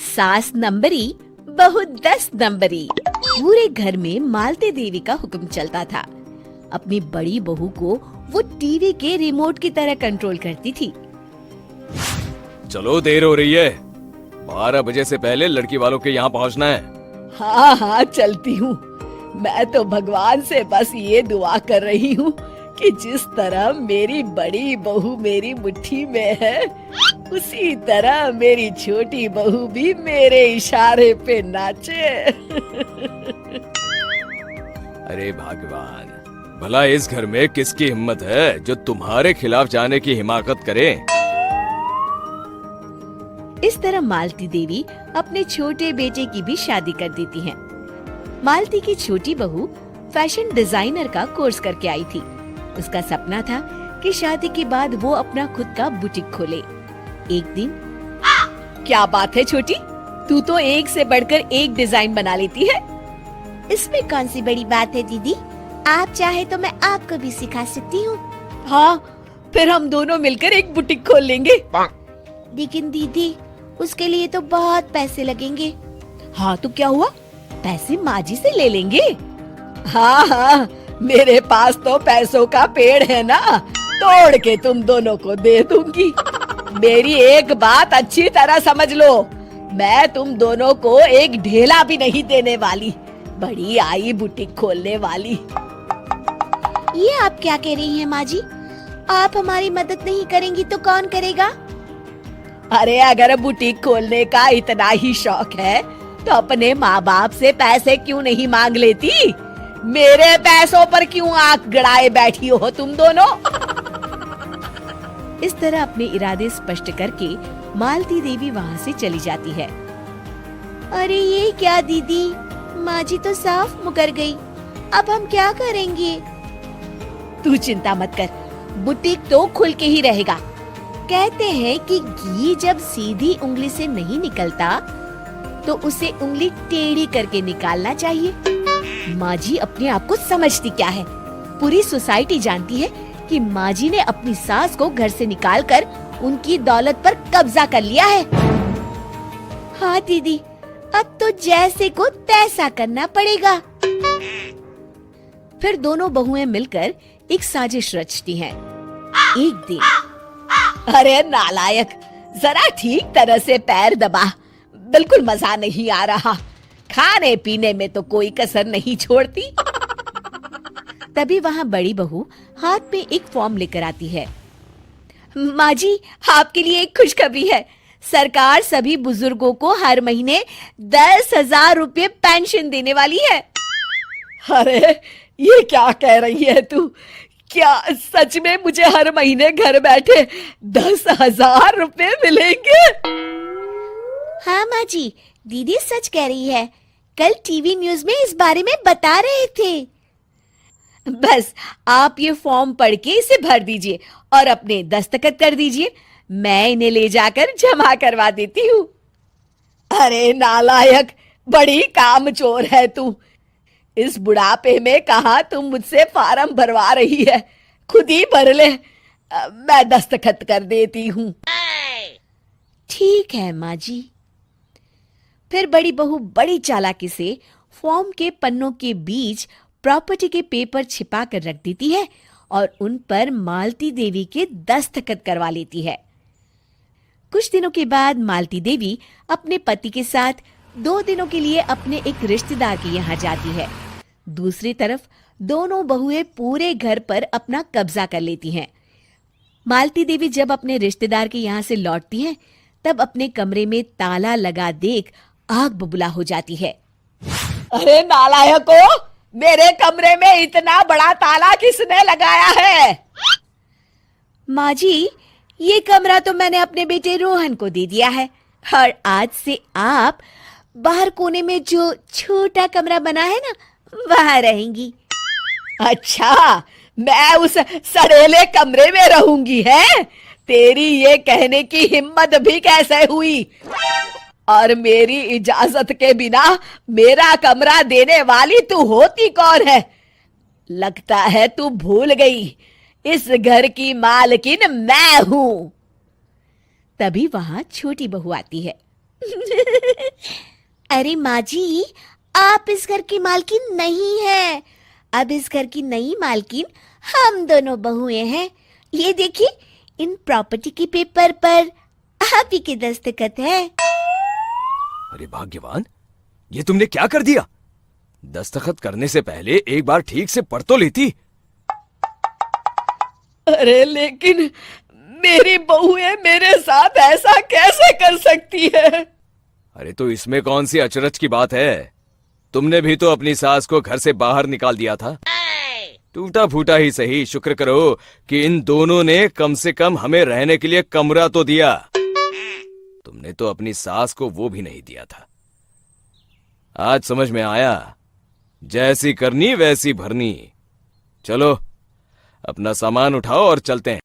सास नंबरी बहू 10 नंबरी। पूरे घर में मालती देवी का हुक्म चलता था। अपनी बड़ी बहू को वो टीवी के रिमोट की तरह कंट्रोल करती थी। चलो देर हो रही है, 12 बजे से पहले लड़की वालों के यहाँ पहुँचना है। हाँ हाँ चलती हूँ। मैं तो भगवान से बस ये दुआ कर रही हूँ कि जिस तरह मेरी बड़ी बहू मेरी मुट्ठी में है, उसी तरह मेरी छोटी बहू भी मेरे इशारे पे नाचे। अरे भगवान, भला इस घर में किसकी हिम्मत है जो तुम्हारे खिलाफ जाने की हिमाकत करे। इस तरह मालती देवी अपने छोटे बेटे की भी शादी कर देती हैं। मालती की छोटी बहू फैशन डिजाइनर का कोर्स करके आई थी। उसका सपना था कि शादी के बाद वो अपना खुद का बुटीक खोले। एक दिन, क्या बात है छोटी, तू तो एक से बढ़कर एक डिजाइन बना लेती है। इसमें कौन सी बड़ी बात है दीदी, आप चाहे तो मैं आपको भी सिखा सकती हूँ। हाँ, फिर हम दोनों मिलकर एक बुटीक खोल लेंगे। लेकिन दीदी, उसके लिए तो बहुत पैसे लगेंगे। हाँ तो क्या हुआ, पैसे माँ जी से ले लेंगे। हाँ हाँ, मेरे पास तो पैसों का पेड़ है ना, तोड़ के तुम दोनों को दे दूंगी। मेरी एक बात अच्छी तरह समझ लो, मैं तुम दोनों को एक ढेला भी नहीं देने वाली। बड़ी आई बुटीक खोलने वाली। ये आप क्या कह रही हैं माँ जी? आप हमारी मदद नहीं करेंगी तो कौन करेगा? अरे अगर बुटीक खोलने का इतना ही शौक है तो अपने माँ बाप से पैसे क्यों नहीं मांग लेती? मेरे पैसों पर क्यों आंख गड़ाए बैठी हो तुम दोनों? इस तरह अपने इरादे स्पष्ट करके मालती देवी वहाँ से चली जाती है। अरे ये क्या दीदी, माँ जी तो साफ मुकर गई। अब हम क्या करेंगे? तू चिंता मत कर, बुटीक तो खुल के ही रहेगा। कहते हैं कि घी जब सीधी उंगली से नहीं निकलता तो उसे उंगली टेढ़ी करके निकालना चाहिए। माँ जी अपने आप को समझती क्या है? पूरी सोसाइटी जानती है कि माँ जी ने अपनी सास को घर से निकालकर उनकी दौलत पर कब्जा कर लिया है। हाँ दीदी, अब तो जैसे को तैसा करना पड़ेगा। फिर दोनों बहुएं मिलकर एक साजिश रचती हैं। एक दिन, अरे नालायक, जरा ठीक तरह से पैर दबा, बिल्कुल मजा नहीं आ रहा। खाने पीने में तो कोई कसर नहीं छोड़ती। तभी वहाँ बड़ी बहू हाथ में एक फॉर्म लेकर आती है। माँ जी, आपके लिए एक खुशखबरी है। सरकार सभी बुजुर्गों को हर महीने 10,000 रुपए पेंशन देने वाली है। अरे ये क्या कह रही है तू? क्या सच में मुझे हर महीने घर बैठे 10,000 रुपए मिलेंगे? हाँ माँ जी, दीदी सच कह रही है। कल टीवी न्यूज में इस बारे में बता रहे थे। बस आप ये फॉर्म पढ़ के इसे भर दीजिए और अपने दस्तखत कर दीजिए। मैं इन्हें ले जाकर जमा करवा देती हूँ। अरे नालायक, बड़ी कामचोर है तू। इस बुढ़ापे में कहाँ तुम मुझसे फार्म भरवा रही है? खुद ही भर ले, मैं दस्तखत कर देती हूँ। ठीक है माँ जी। फिर बड़ी बहू बड़ी चालाकी से फॉर्म के पन्नों के बीच प्रॉपर्टी के पेपर छिपा कर रख देती है और उन पर मालती देवी के दस्तखत करवा लेती है। कुछ दिनों के बाद मालती देवी अपने पति के साथ 2 दिनों के लिए अपने एक रिश्तेदार के यहाँ जाती है। दूसरी तरफ दोनों बहुएं पूरे घर पर अपना कब्जा कर लेती हैं। मालती देवी जब अपने रिश्तेदार के यहाँ से लौटती हैं, तब अपने कमरे में ताला लगा देख आग बबूला हो जाती है। अरे नालायको, मेरे कमरे में इतना बड़ा ताला किसने लगाया है? माँ जी, ये कमरा तो मैंने अपने बेटे रोहन को दे दिया है और आज से आप बाहर कोने में जो छोटा कमरा बना है ना, वहां रहेंगी। अच्छा, मैं उस सड़ेले कमरे में रहूंगी है? तेरी ये कहने की हिम्मत भी कैसे हुई? और मेरी इजाजत के बिना मेरा कमरा देने वाली तू होती कौन है? लगता है तू भूल गई, इस घर की मालकिन मैं हूँ। तभी वहां छोटी बहू आती है। अरे माँ जी, आप इस घर की मालकिन नहीं है। अब इस घर की नई मालकिन हम दोनों बहुएं हैं। ये देखिए, इन प्रॉपर्टी के पेपर पर आप ही के दस्तखत है। अरे भाग्यवान, ये तुमने क्या कर दिया? दस्तखत करने से पहले एक बार ठीक से पढ़ तो लेती। अरे लेकिन मेरी बहुएं मेरे साथ ऐसा कैसे कर सकती है? अरे तो इसमें कौन सी अचरज की बात है? तुमने भी तो अपनी सास को घर से बाहर निकाल दिया था। टूटा फूटा ही सही, शुक्र करो कि इन दोनों ने कम से कम हमें रहने के लिए कमरा तो दिया। तुमने तो अपनी सास को वो भी नहीं दिया था। आज समझ में आया, जैसी करनी वैसी भरनी। चलो अपना सामान उठाओ और चलते हैं।